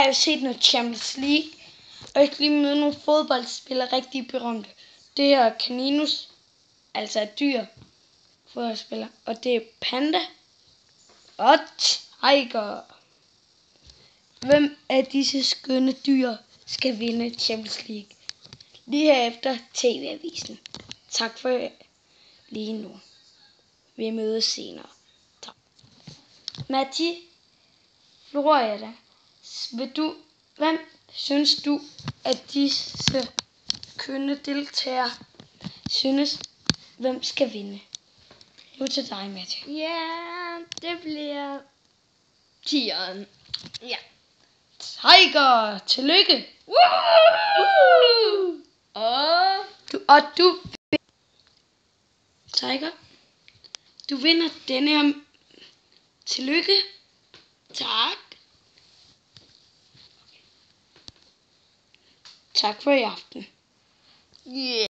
Jeg har set noget Champions League, og jeg skal lige møde nogle fodboldspillere, rigtig berømte. Det her er Caninus, altså et dyr fodboldspiller, og det er Panda og Tiger. Hvem af disse skønne dyr skal vinde Champions League? Lige herefter TV-avisen. Tak for lige nu. Vi mødes senere. Tak. Matti, Florida, hvem synes du, at disse kønne deltagere synes, hvem skal vinde? Nu til dig, Matti. Ja, det bliver tigeren. Ja. Tiger, tillykke! Woo! Og du Tiger, du vinder denne her. Tillykke. Tak. Tak for i aften. Yeah.